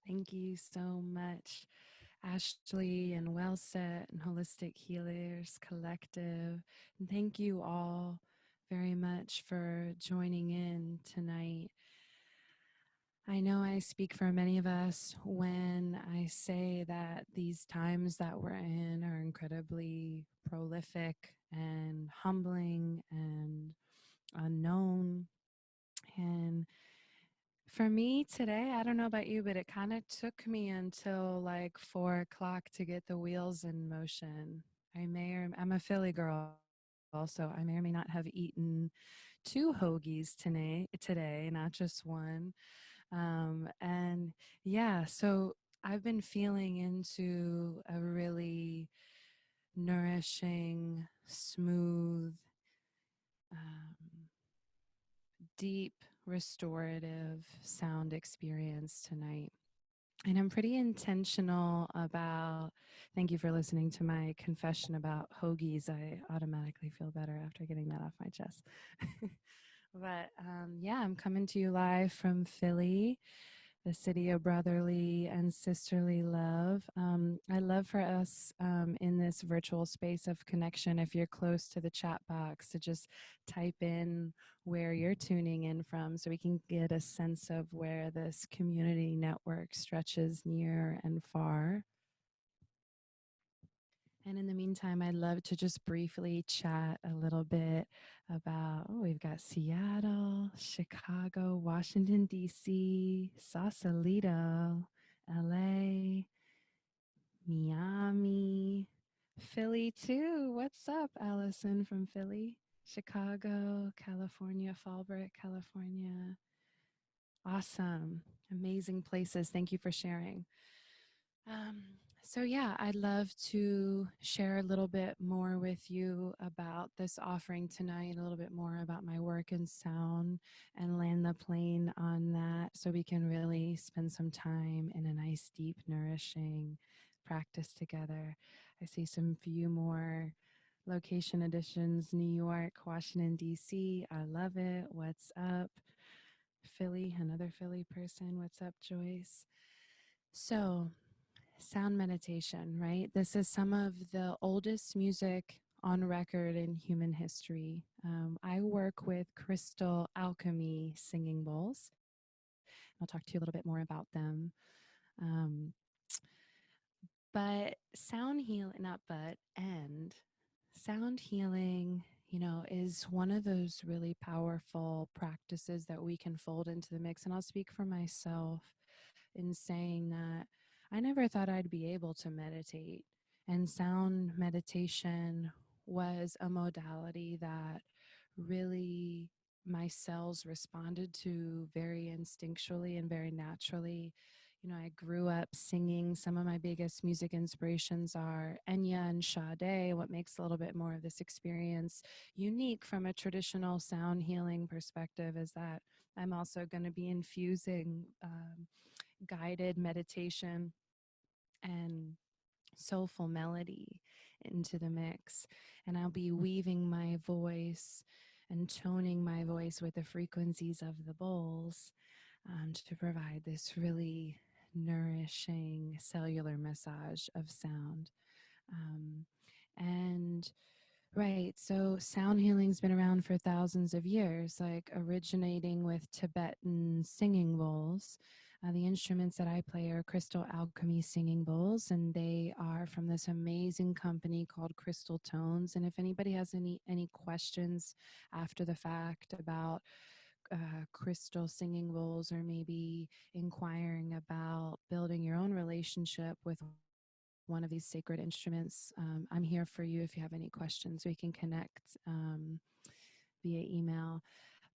Thank you so much, Ashley and WellSet and Holistic Healers Collective. And thank you all very much for joining in tonight. I know I speak for many of us when I say that these times that we're in are incredibly prolific and humbling and unknown. And for me today, I don't know about you, but it kind of took me until like 4 o'clock to get the wheels in motion. I'm a Philly girl, so I may or may not have eaten 2 hoagies today, not just one. And yeah, so I've been feeling into a really nourishing, smooth, um, deep, restorative sound experience tonight. And I'm pretty intentional about, thank you for listening to my confession about hoagies. I automatically feel better after getting that off my chest. But yeah, I'm coming to you live from Philly, the city of brotherly and sisterly love. I love for us in this virtual space of connection, if you're close to the chat box, to just type in where you're tuning in from so we can get a sense of where this community network stretches near and far. And in the meantime, I'd love to just briefly chat a little bit about, oh, we've got Seattle, Chicago, Washington, D.C., Sausalito, L.A., Miami, Philly too. What's up, Allison from Philly? Chicago, California, Fallbrook, California. Awesome. Amazing places. Thank you for sharing. Um, so yeah, I'd love to share a little bit more with you about this offering tonight, a little bit more about my work in sound, and land the plane on that so we can really spend some time in a nice, deep, nourishing practice together. I see some few more location additions: New York, Washington, D.C. I love it. What's up? Philly, another Philly person. What's up, Joyce? So, sound meditation, right? This is some of the oldest music on record in human history. I work with Crystal Alchemy singing bowls. I'll talk to you a little bit more about them. Um, but sound heal, not but, and sound healing, is one of those really powerful practices that we can fold into the mix. And I'll speak for myself in saying that I never thought I'd be able to meditate. And sound meditation was a modality that really my cells responded to very instinctually and very naturally. I grew up singing. Some of my biggest music inspirations are Enya and Sade. What makes a little bit more of this experience unique from a traditional sound healing perspective is that I'm also going to be infusing guided meditation and soulful melody into the mix. And I'll be weaving my voice and toning my voice with the frequencies of the bowls to provide this really nourishing cellular massage of sound. Um, and Right. So sound healing's been around for thousands of years, like originating with Tibetan singing bowls. The instruments that I play are Crystal Alchemy singing bowls, and they are from this amazing company called Crystal Tones. And if anybody has any questions after the fact about crystal singing bowls, or maybe inquiring about building your own relationship with one of these sacred instruments, I'm here for you if you have any questions. We can connect via email.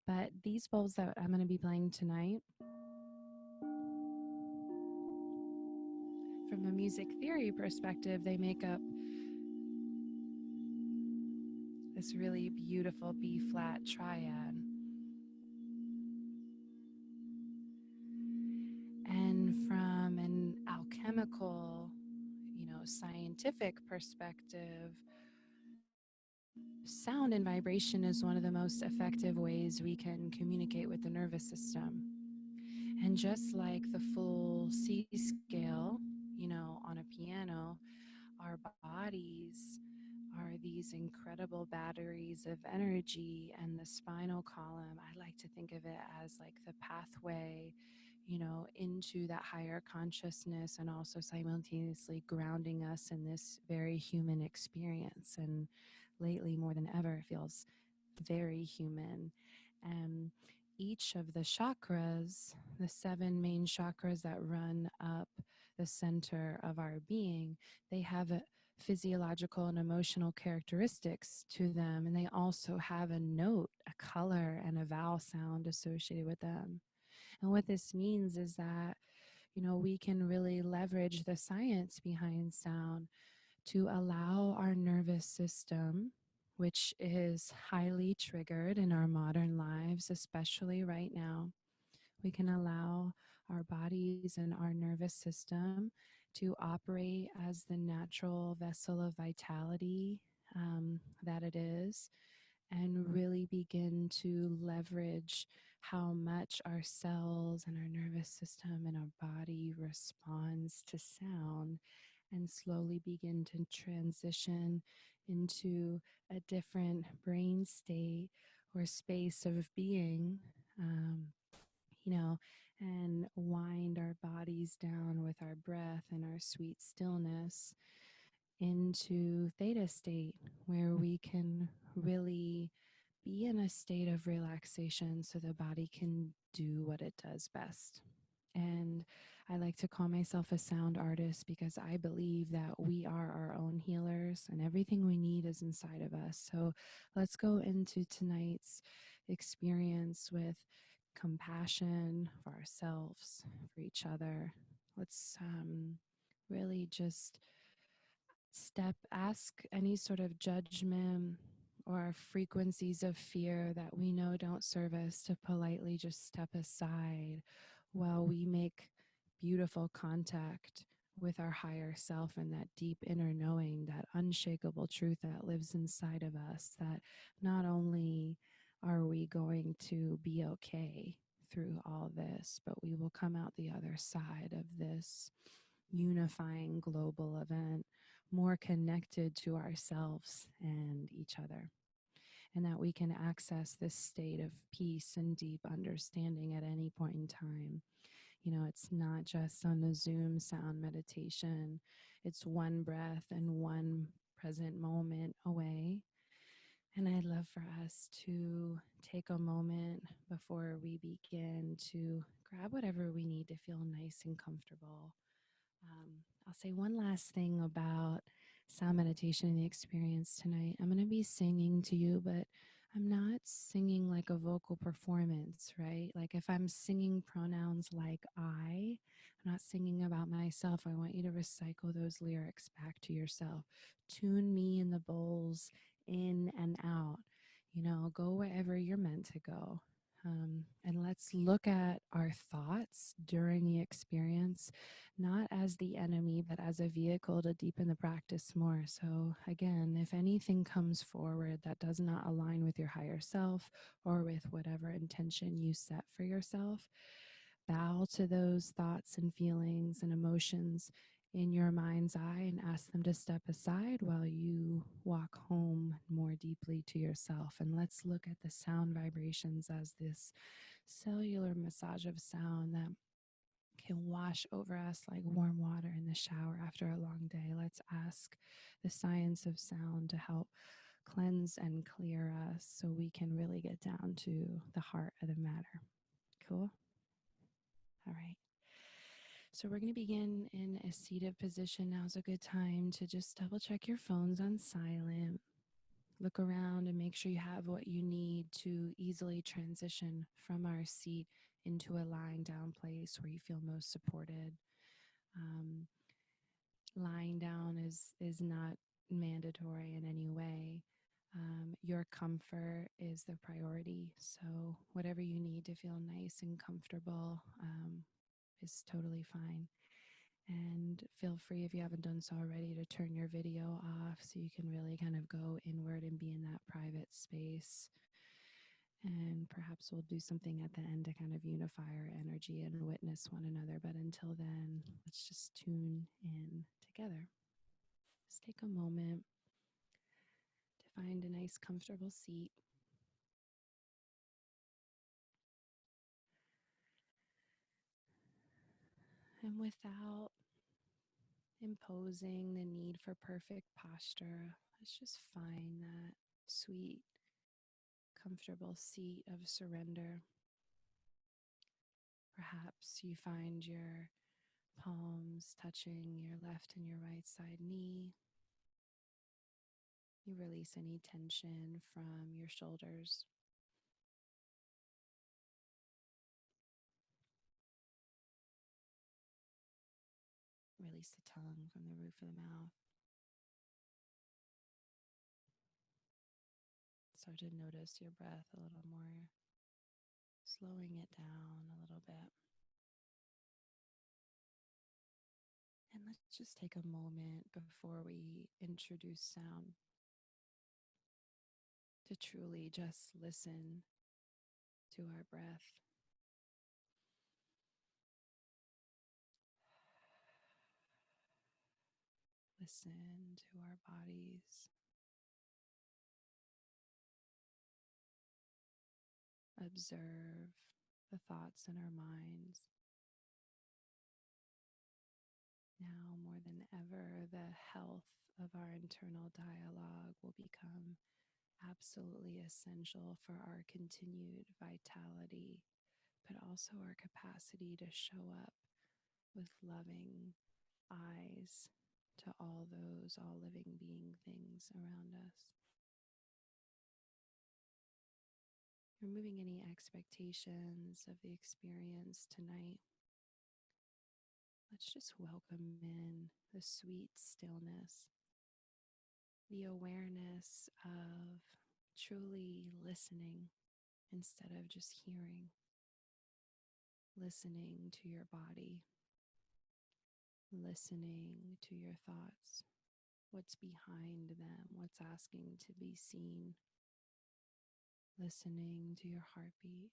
But these bowls that I'm going to be playing tonight, from a music theory perspective, they make up this really beautiful B flat triad. And from an alchemical, scientific perspective, sound and vibration is one of the most effective ways we can communicate with the nervous system. And just like the full incredible batteries of energy, and the spinal column, I like to think of it as like the pathway, into that higher consciousness, and also simultaneously grounding us in this very human experience. And lately, more than ever, it feels very human. And each of the chakras, the 7 main chakras that run up the center of our being, they have a physiological and emotional characteristics to them, and they also have a note, a color, and a vowel sound associated with them. And what this means is that, we can really leverage the science behind sound to allow our nervous system, which is highly triggered in our modern lives, especially right now. We can allow our bodies and our nervous system to operate as the natural vessel of vitality that it is, and really begin to leverage how much our cells and our nervous system and our body responds to sound, and slowly begin to transition into a different brain state or space of being, um, and wind our bodies down with our breath and our sweet stillness into theta state, where we can really be in a state of relaxation so the body can do what it does best. And I like to call myself a sound artist because I believe that we are our own healers and everything we need is inside of us. So let's go into tonight's experience with compassion for ourselves, for each other. Let's really just ask any sort of judgment or frequencies of fear that we know don't serve us to politely just step aside while we make beautiful contact with our higher self and that deep inner knowing, that unshakable truth that lives inside of us, that not only are we going to be okay through all this, but we will come out the other side of this unifying global event more connected to ourselves and each other, and that we can access this state of peace and deep understanding at any point in time. It's not just on the Zoom sound meditation, it's one breath and one present moment away. And I'd love for us to take a moment before we begin to grab whatever we need to feel nice and comfortable. I'll say one last thing about sound meditation and the experience tonight. I'm going to be singing to you, but I'm not singing like a vocal performance, right? Like if I'm singing pronouns like I'm not singing about myself. I want you to recycle those lyrics back to yourself. Tune me in the bowls, in and out. Go wherever you're meant to go. And let's look at our thoughts during the experience, not as the enemy, but as a vehicle to deepen the practice more. So again, if anything comes forward that does not align with your higher self or with whatever intention you set for yourself, bow to those thoughts and feelings and emotions in your mind's eye and ask them to step aside while you walk home more deeply to yourself. And let's look at the sound vibrations as this cellular massage of sound that can wash over us like warm water in the shower after a long day. Let's ask the science of sound to help cleanse and clear us so we can really get down to the heart of the matter. Cool? All right. So we're going to begin in a seated position. Now's a good time to just double check your phones on silent. Look around and make sure you have what you need to easily transition from our seat into a lying down place where you feel most supported. Lying down is not mandatory in any way. Your comfort is the priority. So whatever you need to feel nice and comfortable is totally fine. And feel free, if you haven't done so already, to turn your video off so you can really kind of go inward and be in that private space. And perhaps we'll do something at the end to kind of unify our energy and witness one another. But until then, let's just tune in together. Just take a moment Find a nice, comfortable seat. And without imposing the need for perfect posture, let's just find that sweet, comfortable seat of surrender. Perhaps you find your palms touching your left and your right side knee. You release any tension from your shoulders. Release the tongue from the roof of the mouth. Start to notice your breath a little more, slowing it down a little bit. And let's just take a moment before we introduce sound to truly just listen to our breath. Listen to our bodies. Observe the thoughts in our minds. Now, more than ever, the health of our internal dialogue will become absolutely essential for our continued vitality, but also our capacity to show up with loving eyes to all living being things around us. Removing any expectations of the experience tonight. Let's just welcome in the sweet stillness, the awareness of truly listening instead of just hearing, listening to your body, listening to your thoughts, what's behind them, what's asking to be seen, listening to your heartbeat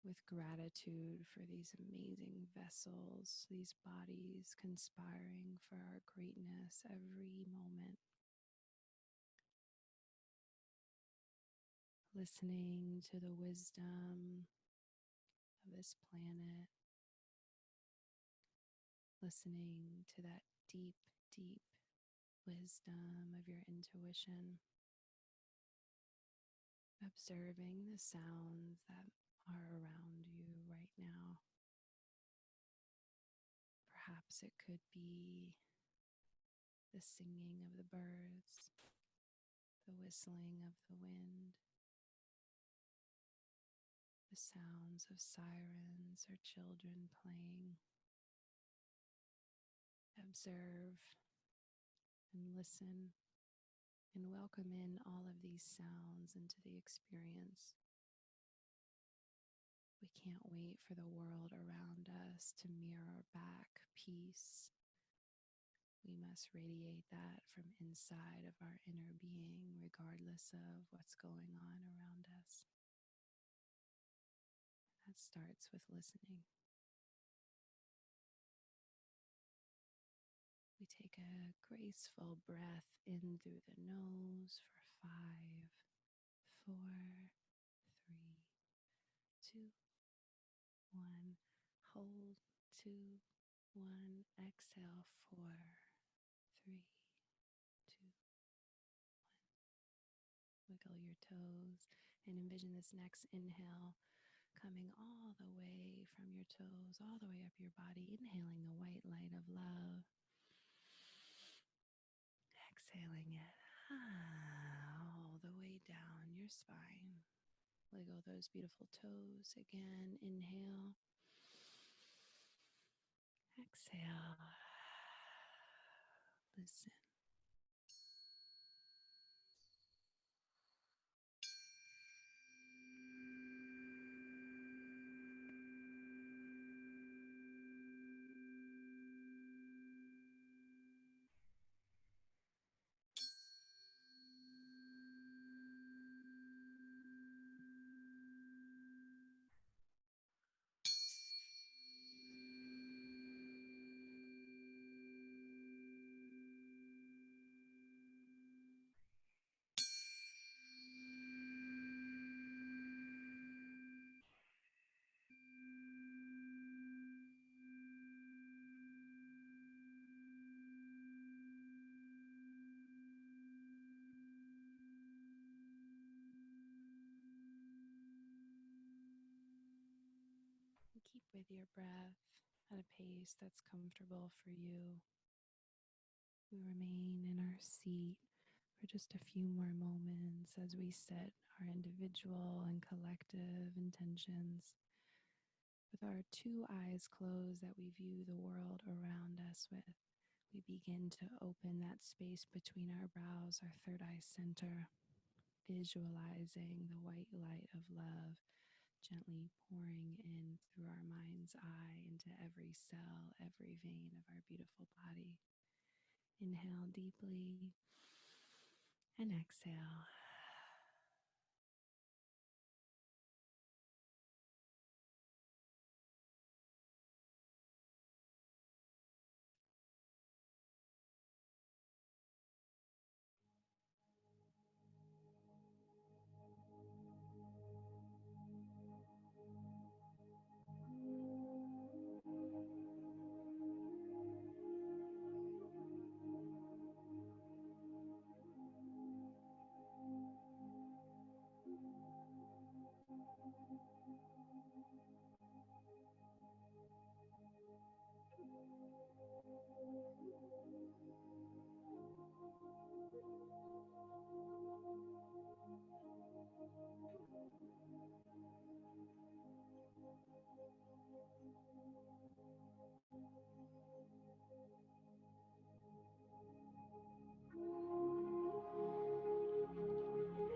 with gratitude for these amazing vessels, these bodies conspiring for our greatness every moment. Listening to the wisdom of this planet, listening to that deep, deep wisdom of your intuition, observing the sounds that are around you right now. Perhaps it could be the singing of the birds, the whistling of the wind, the sounds of sirens or children playing. Observe and listen and welcome in all of these sounds into the experience. We can't wait for the world around us to mirror back peace. We must radiate that from inside of our inner being, regardless of what's going on around us. That starts with listening. We take a graceful breath in through the nose for 5, 4, 3, 2, 1. Hold 2, 1. Exhale 4, 3, 2, 1. Wiggle your toes and envision this next inhale coming all the way from your toes, all the way up your body, inhaling the white light of love. Exhaling it all the way down your spine. Wiggle those beautiful toes again. Inhale. Exhale. Listen. with your breath at a pace that's comfortable for you. We remain in our seat for just a few more moments as we set our individual and collective intentions. With our two eyes closed that we view the world around us with, we begin to open that space between our brows, our third eye center, visualizing the white light of love gently pouring in through our mind's eye into every cell, every vein of our beautiful body. Inhale deeply and exhale.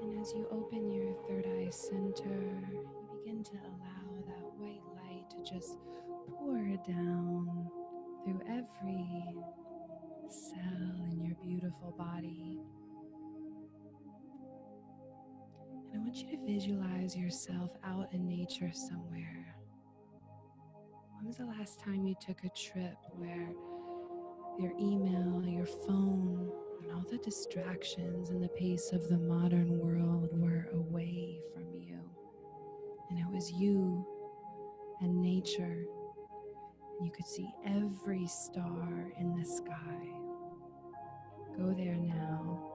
And as you open your third eye center, you begin to allow that white light to just pour down through every cell in your beautiful body. And I want you to visualize yourself out in nature somewhere. When was the last time you took a trip where your email, your phone, and all the distractions and the pace of the modern world were away from you? And it was you and nature. And you could see every star in the sky. Go there now.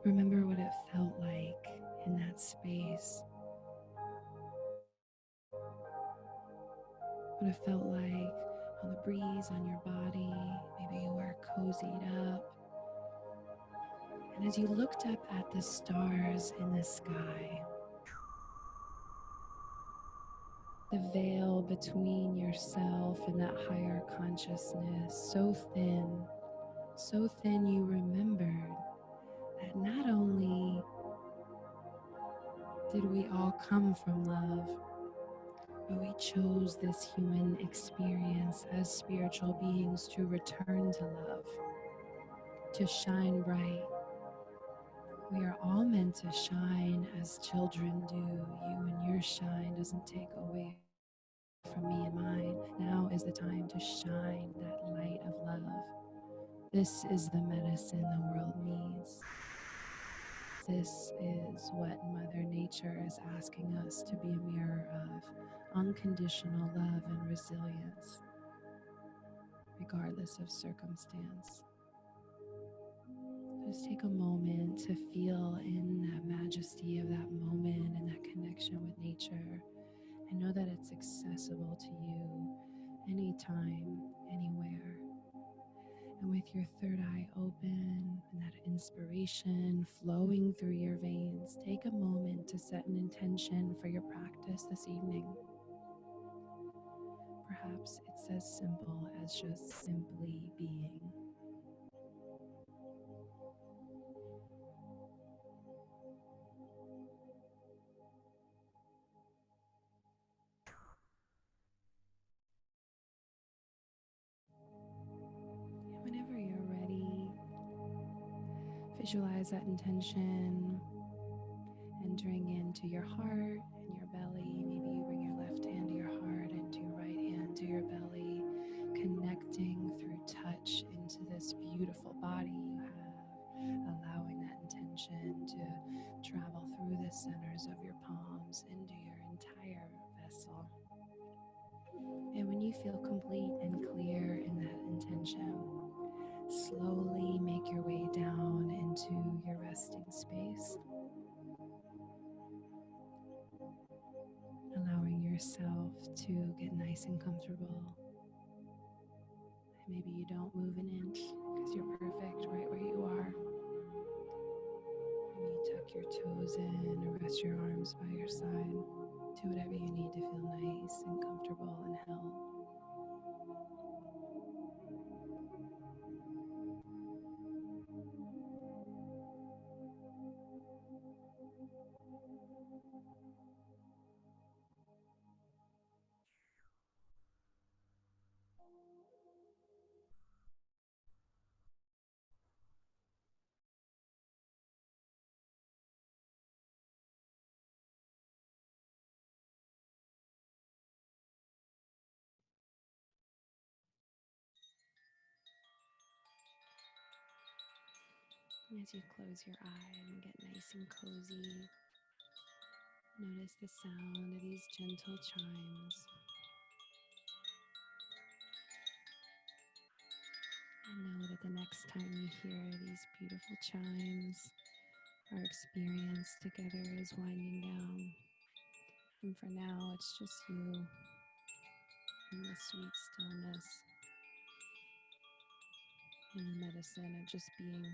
Remember what it felt like in that space. What it felt like on the breeze on your body. Maybe you were cozied up. And as you looked up at the stars in the sky, the veil between yourself and that higher consciousness so thin you remembered that not only did we all come from love, but we chose this human experience as spiritual beings to return to love, to shine bright. We are all meant to shine as children do. You and your shine doesn't take away from me and mine. Now is the time to shine that light of love. This is the medicine the world needs. This is what Mother Nature is asking us to be a mirror of: unconditional love and resilience, regardless of circumstance. Just take a moment to feel in that majesty of that moment and that connection with nature, and know that it's accessible to you anytime, anywhere. And with your third eye open and that inspiration flowing through your veins, take a moment to set an intention for your practice this evening. Perhaps it's as simple as just simply being. And whenever you're ready, visualize that intention entering into your heart and your belly. Maybe you bring your left hand to your heart and to your right hand to your belly, connecting through touch into this beautiful body you have, allowing that intention to travel through the centers of your palms into your entire vessel. And when you feel complete and clear in that slowly make your way down into your resting space, allowing yourself to get nice and comfortable. Maybe you don't move an inch because you're perfect right where you are. Maybe you tuck your toes in or rest your arms by your side. Do whatever you need to feel nice and comfortable and held. As you close your eyes and get nice and cozy, notice the sound of these gentle chimes. And know that the next time you hear these beautiful chimes, our experience together is winding down. And for now, it's just you in the sweet stillness and the medicine of just being.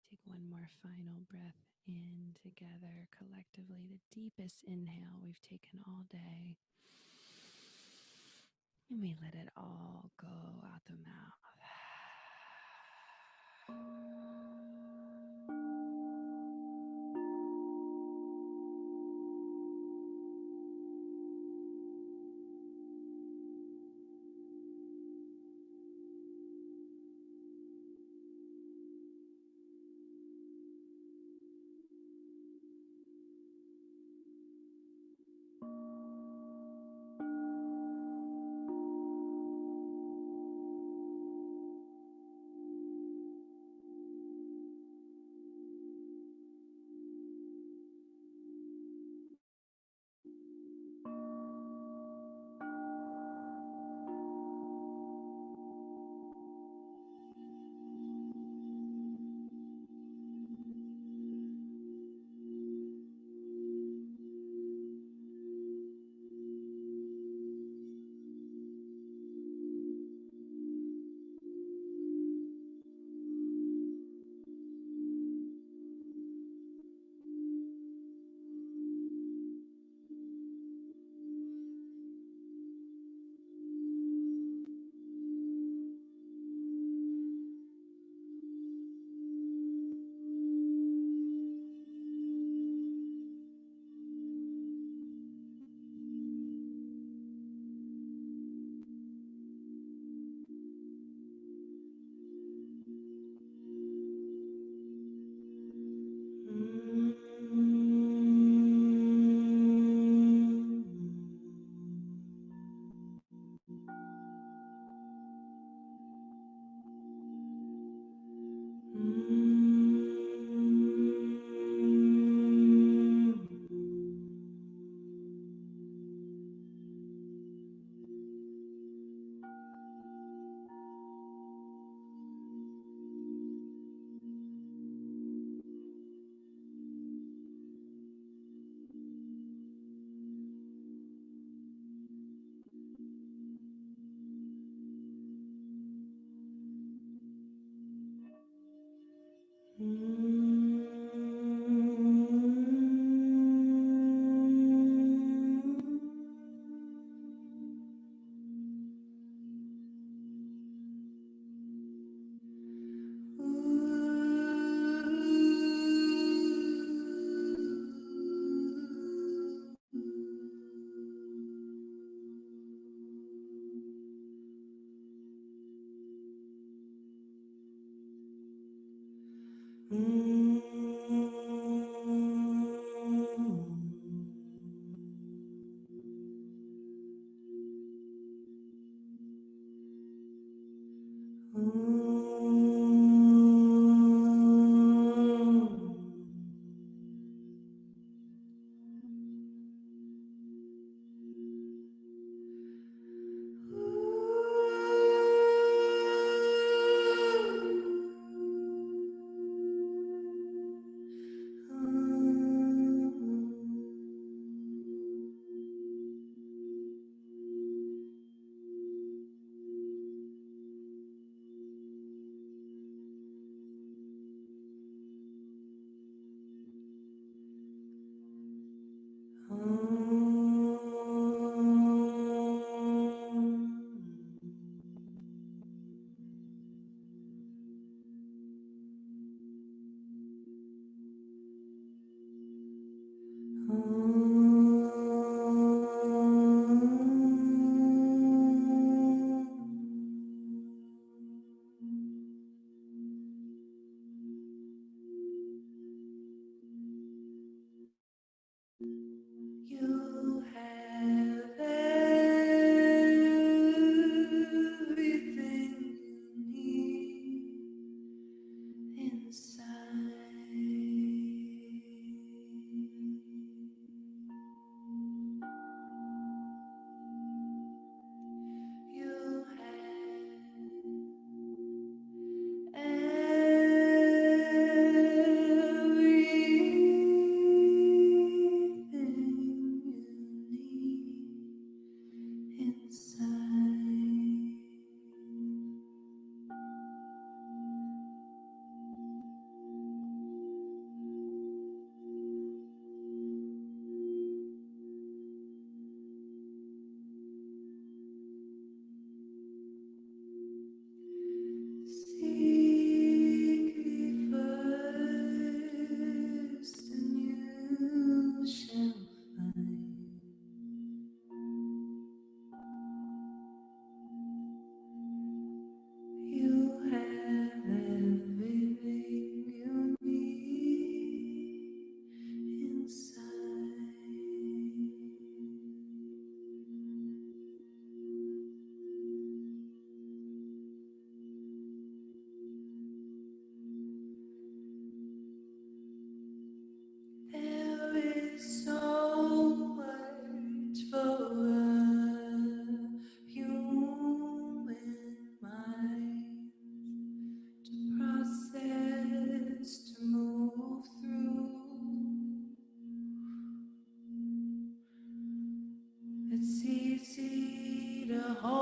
Take one more final breath in together collectively, the deepest inhale we've taken all day. And we let it all go out the mouth. hold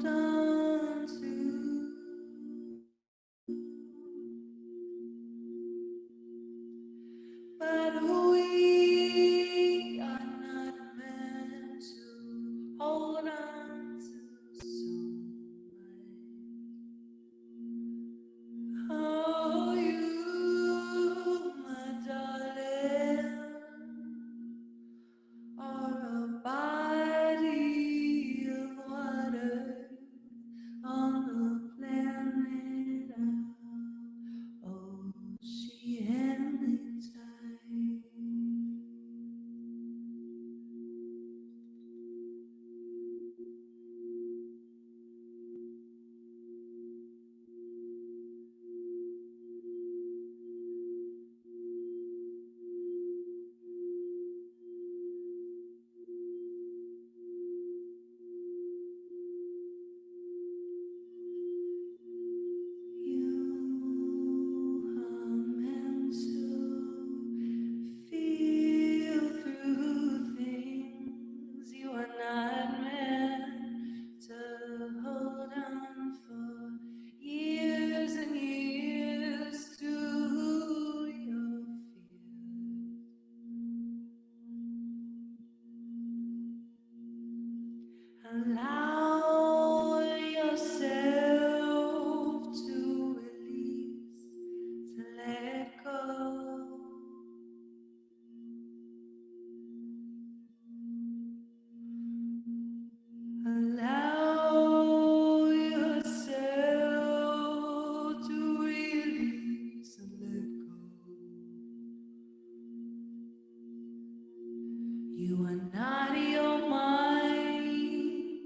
on to. But we are not meant to hold on to so much. Oh, you, my darling, are a body of water on the planet of oceanic tide. You are meant to feel through things. You are not meant to hold on for years and years to your fears. Allow yourself to release, to let go. Allow yourself to release and let go. You are not your mind.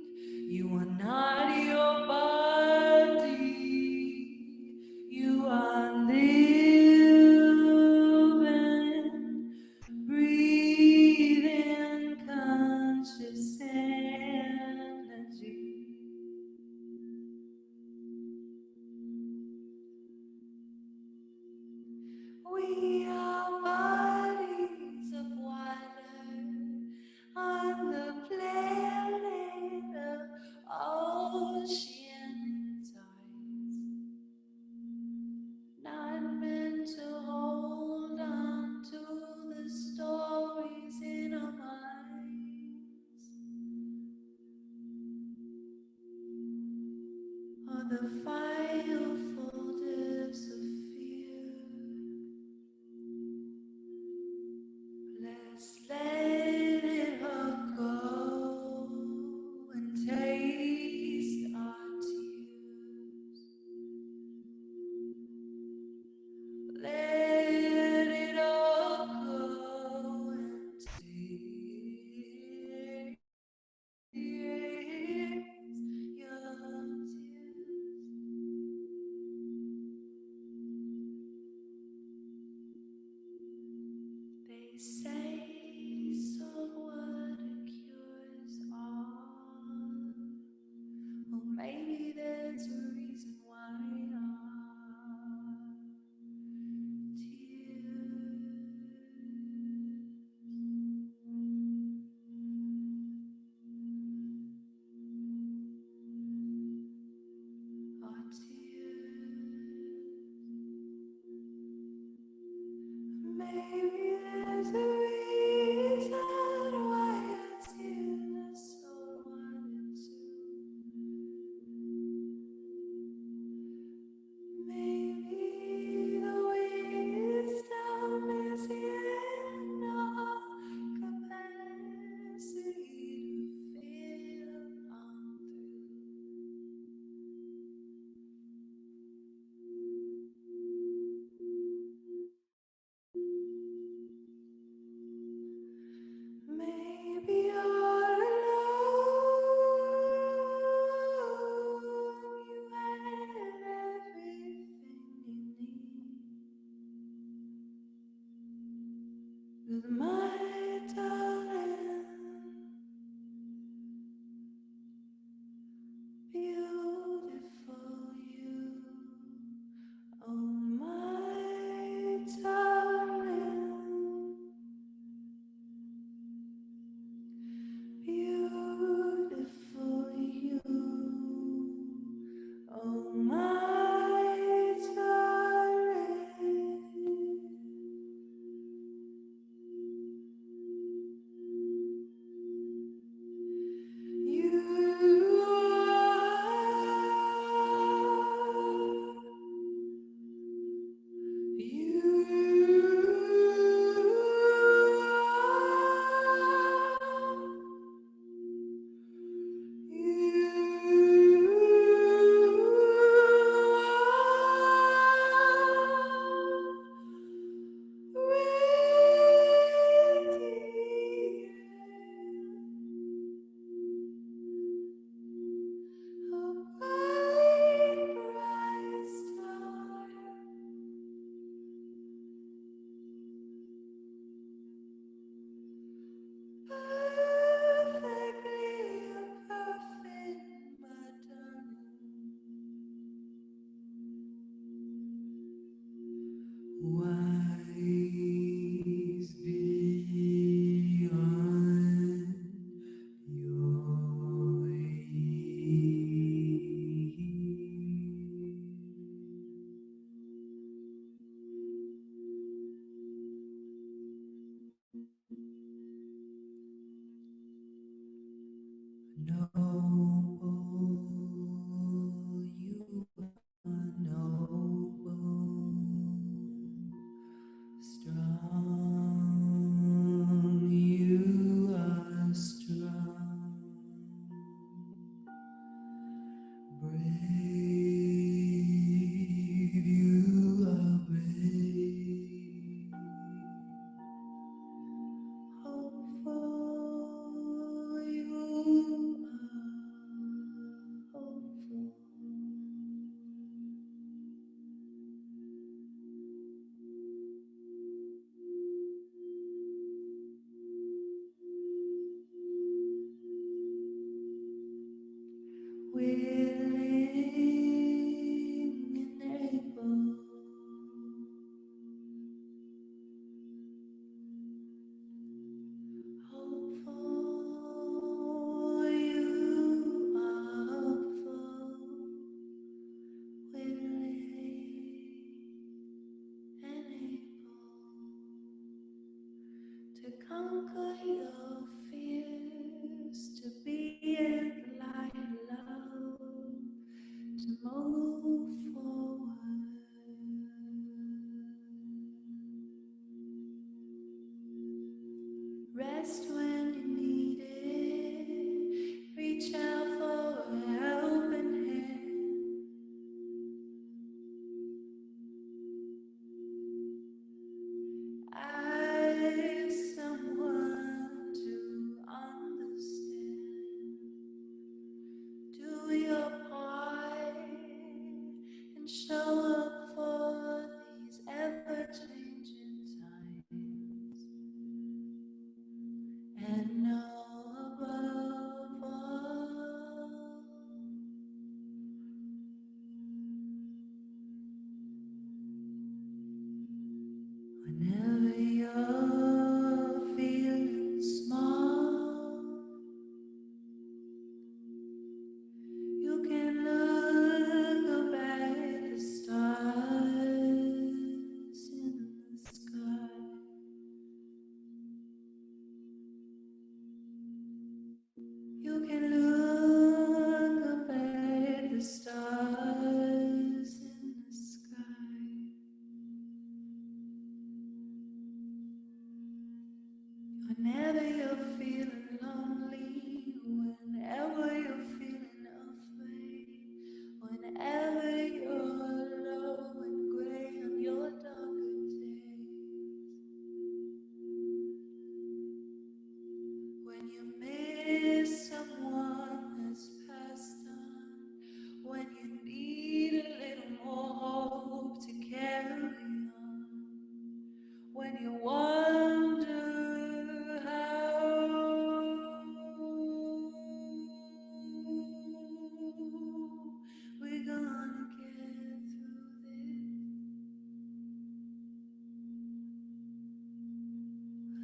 You are not your body. You are living, breathing, conscious energy. We are bodies of water on the planet of ocean tides, not meant to hold on to the stories in our minds or the file folders of fear. Let's let it all go and taste our tears. Let it all go and taste your tears. They say salt water cures all. Or maybe there's a reason why our tears. Maybe there's a reason why our tears are so wanted to. you are noble. Strong, you are strong. Brave, you are brave. Hopeful, you are hopeful. Willing and able, hopeful, you are hopeful, willing and able to conquer your fears, to be in light love, to move forward. Rest when you need it. Reach out for a helping hand. Ask someone to understand. Do your part and show up for these ever-changing times. And know above all, whenever you're feeling small, you can look up at the stars in the sky. You can look up at the stars in the sky. Whenever you're feeling lonely, whenever you're feeling afraid, whenever you're low and gray on your darker days, when you miss someone that's passed on, when you need a little more hope to carry on, when you wonder how we're gonna get through this.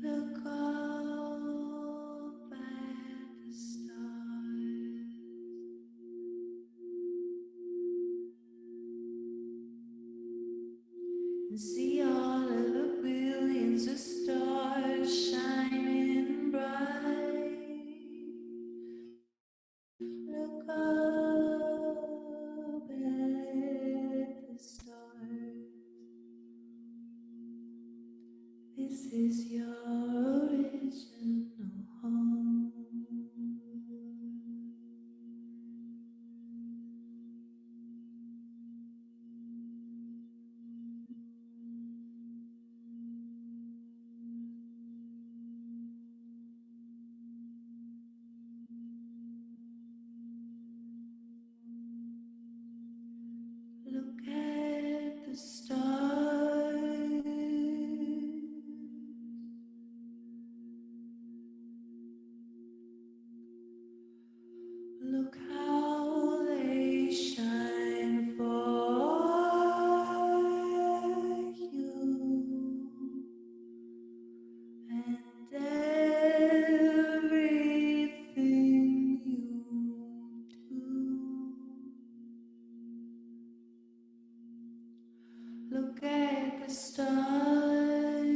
Look up at the stars and see all of the billions of stars shining bright. Look up at the stars. This is your original home. Look at the stars. Look how they shine for you and everything you do. Look at the stars.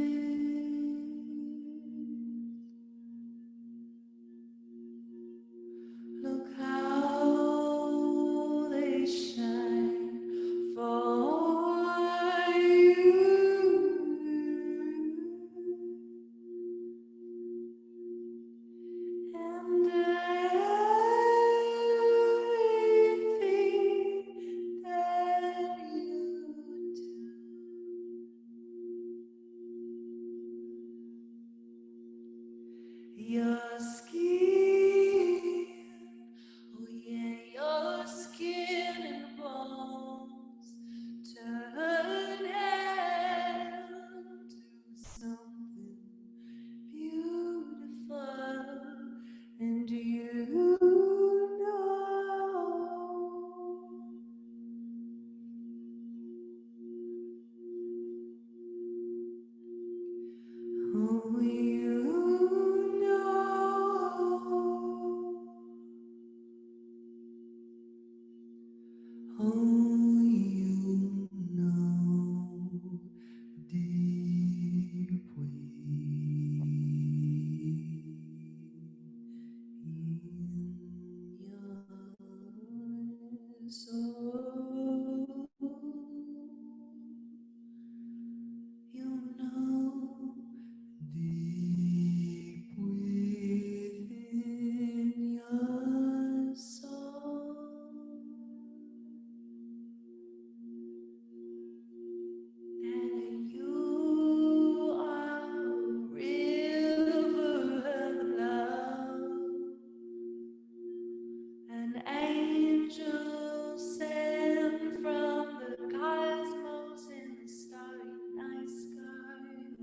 Oh, you know deep in your soul, you know deep within your soul that you are a river of love, an angel sent from the cosmos in the starry night sky,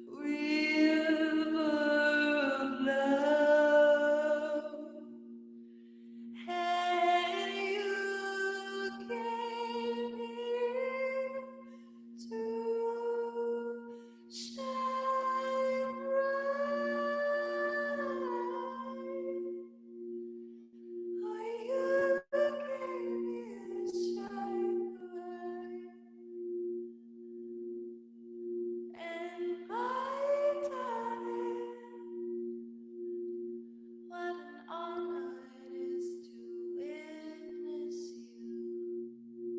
river of love. And you came here to shine bright. Oh, you came here to shine bright. And my darling, what an honor it is to witness you.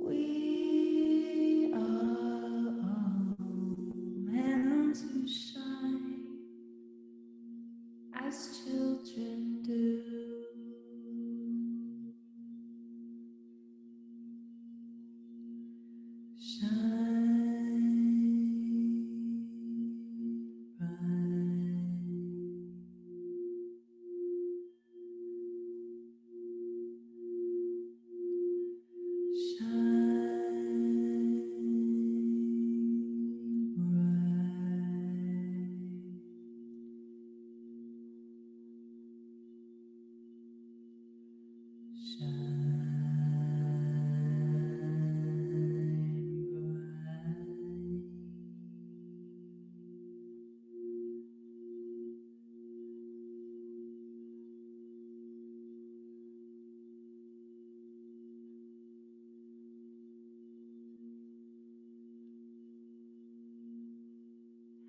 We are all meant to shine as children do. Shine bright,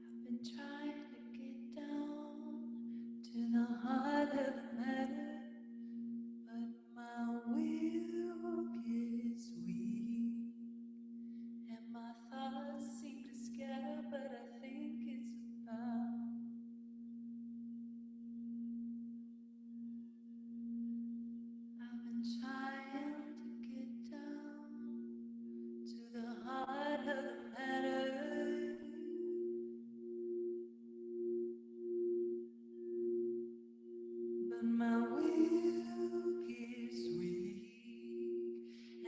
I've been trying to get down to the heart of the matter, but my will gets weak, and my thoughts seem to scatter, but I think it's about. I've been trying to get down to the heart of the matter, but my will gets weak,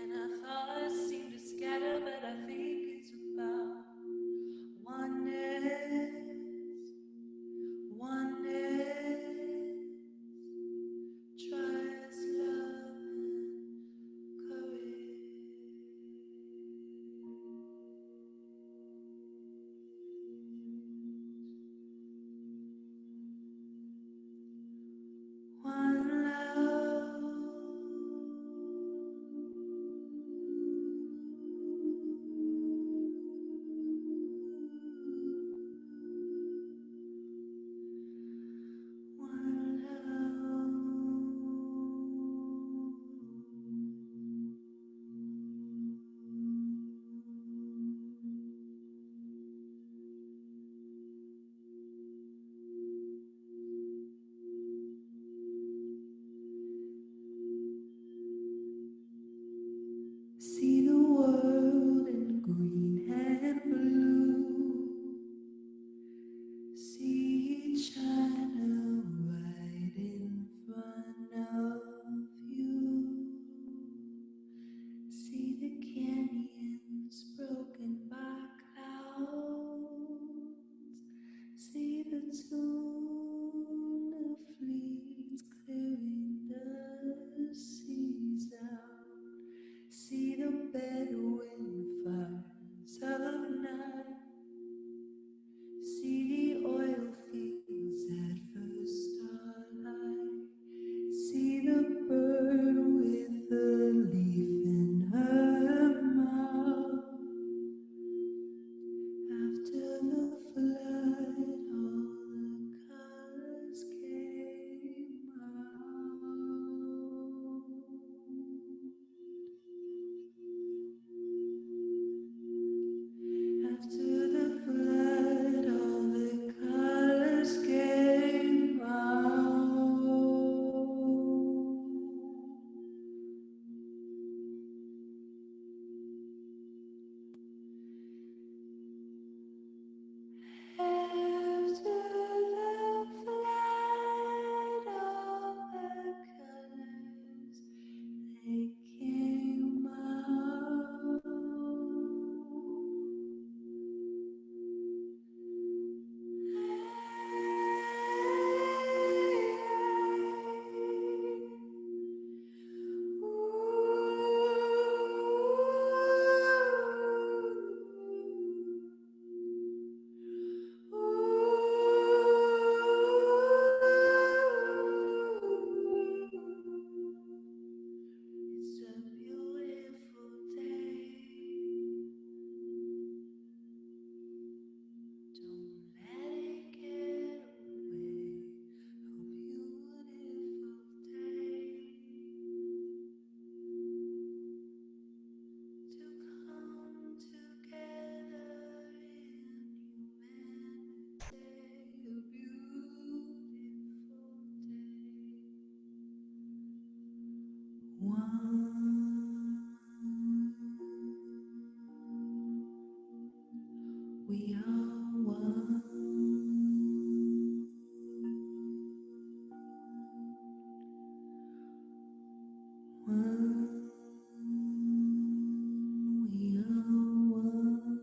and our thoughts seem to scatter, but I think it's about oneness, oneness, trust, love, and courage. One love. One love. See the world in green and blue. See China right in front of you. See the canyons broken by clouds. See the tuna fleets clearing the seas out. See the Bedouin fires of night. We are one. One. We are one.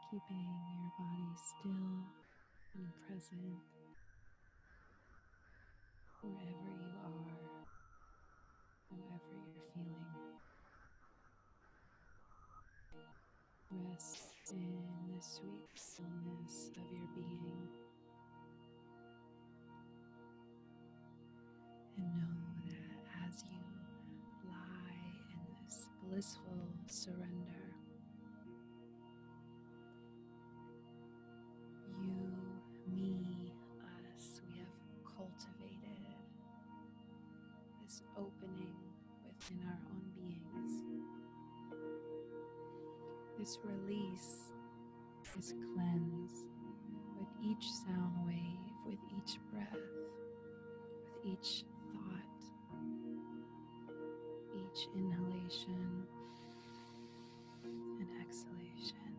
Keeping your body still and present wherever you are, however you're feeling. Rest in the sweet stillness of your being and know that as you lie in this blissful surrender, you, me, us, we have cultivated this opening within our own beings, this release, this cleanse with each sound wave, with each breath, with each thought, each inhalation and exhalation.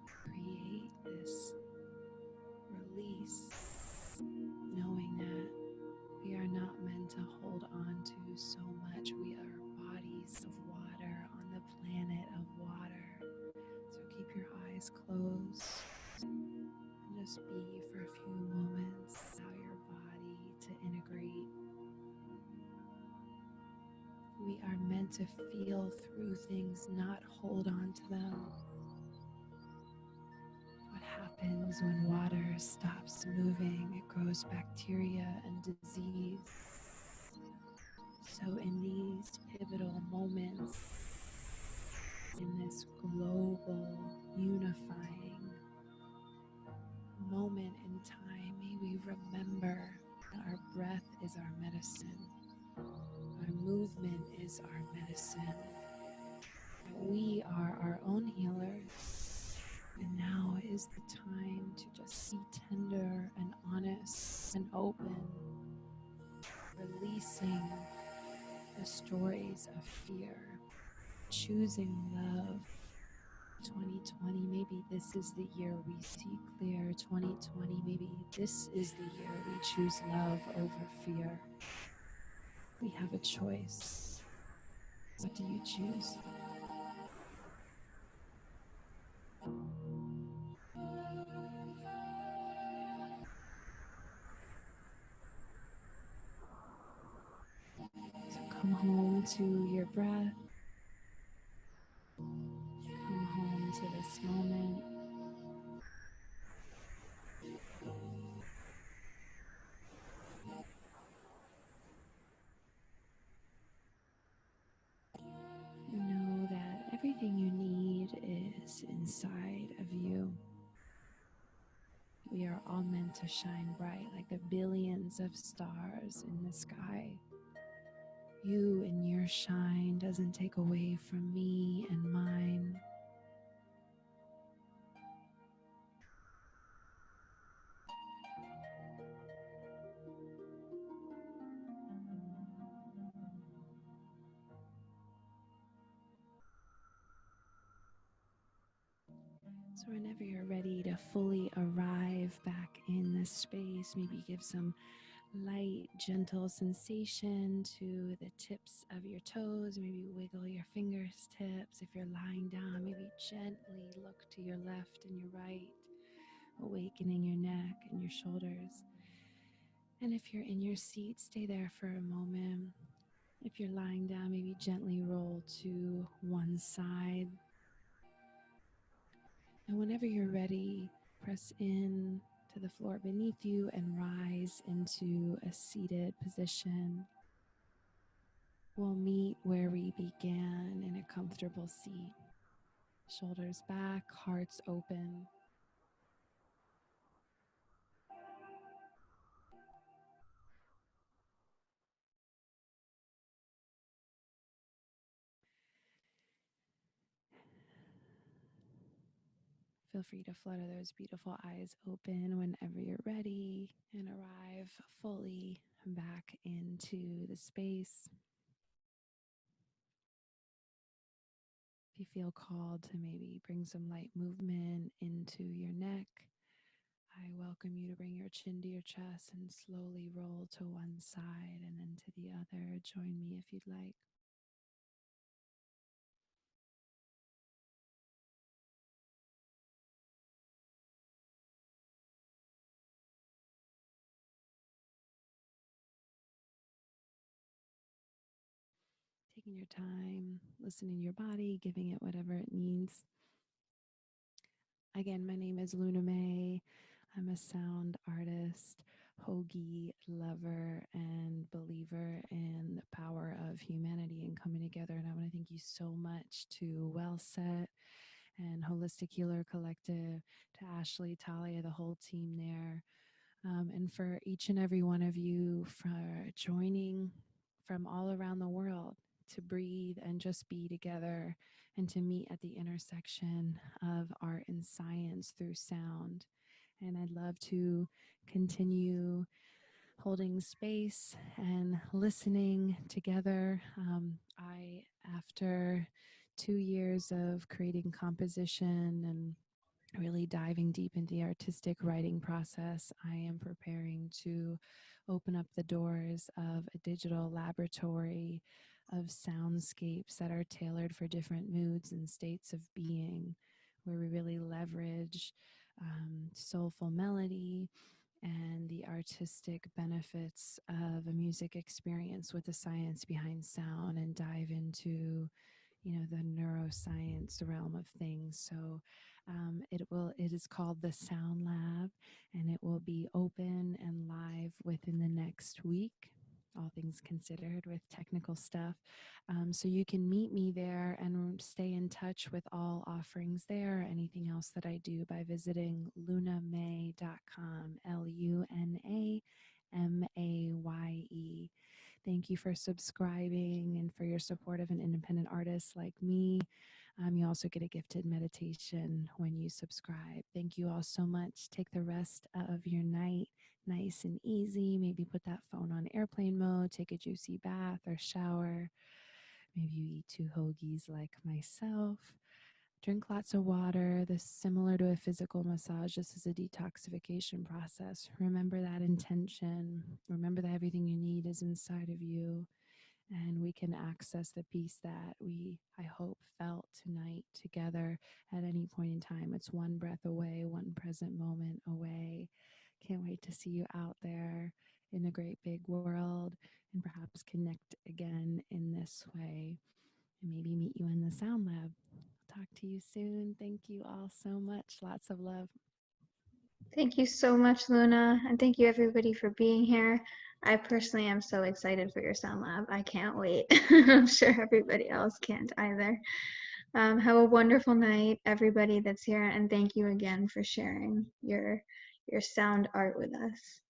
Create this release, knowing that we are not meant to hold on to so much. Our body eyes closed. Just be for a few moments. Allow your body to integrate. We are meant to feel through things, not hold on to them. What happens when water stops moving? It grows bacteria and disease. So, in these pivotal moments, in this global unifying moment in time, may we remember that our breath is our medicine, our movement is our medicine, that we are our own healers. And now is the time to just be tender and honest and open, releasing the stories of fear, choosing love. 2020, maybe this is the year we see clear. 2020, maybe this is the year we choose love over fear. We have a choice. What do you choose? So come home to your breath. Come home to this moment. And know that everything you need is inside of you. We are all meant to shine bright like the billions of stars in the sky. You and your shine doesn't take away from me and mine. So whenever you're ready to fully arrive back in this space, maybe give some light, gentle sensation to the tips of your toes. Maybe wiggle your fingertips. If you're lying down, maybe gently look to your left and your right, awakening your neck and your shoulders. And if you're in your seat, stay there for a moment. If you're lying down, maybe gently roll to one side. And whenever you're ready, press in to the floor beneath you and rise into a seated position. We'll meet where we began in a comfortable seat. Shoulders back, hearts open. Feel free to flutter those beautiful eyes open whenever you're ready and arrive fully back into the space. If you feel called to maybe bring some light movement into your neck, I welcome you to bring your chin to your chest and slowly roll to one side and then to the other. Join me if you'd like. Taking your time, listening to your body, giving it whatever it needs. Again, my name is Luna Maye. I'm a sound artist, hoagie lover, and believer in the power of humanity and coming together. And I want to thank you so much to WellSet and Holistic Healer Collective, to Ashley, Talia, the whole team there, and for each and every one of you for joining from all around the world to breathe and just be together and to meet at the intersection of art and science through sound. And I'd love to continue holding space and listening together. After 2 years of creating composition and really diving deep into the artistic writing process, I am preparing to open up the doors of a digital laboratory of soundscapes that are tailored for different moods and states of being, where we really leverage soulful melody and the artistic benefits of a music experience with the science behind sound, and dive into the neuroscience realm of things. So it is called the Sound Lab, and it will be open and live within the next week, all things considered, with technical stuff. So you can meet me there and stay in touch with all offerings there, anything else that I do, by visiting lunamaye.com, LUNAMAYE. Thank you for subscribing and for your support of an independent artist like me. You also get a gifted meditation when you subscribe. Thank you all so much. Take the rest of your night nice and easy. Maybe put that phone on airplane mode, take a juicy bath or shower. Maybe you eat 2 hoagies like myself. Drink lots of water. This is similar to a physical massage. This is a detoxification process. Remember that intention. Remember that everything you need is inside of you, and we can access the peace that we, I hope, felt tonight together at any point in time. It's one breath away, one present moment away. Can't wait to see you out there in the great big world, and perhaps connect again in this way, and maybe meet you in the Sound Lab. Talk to you soon. Thank you all so much. Lots of love. Thank you so much, Luna, and thank you everybody for being here. I personally am so excited for your Sound Lab. I can't wait. I'm sure everybody else can't either. Have a wonderful night, everybody that's here, and thank you again for sharing your sound art with us.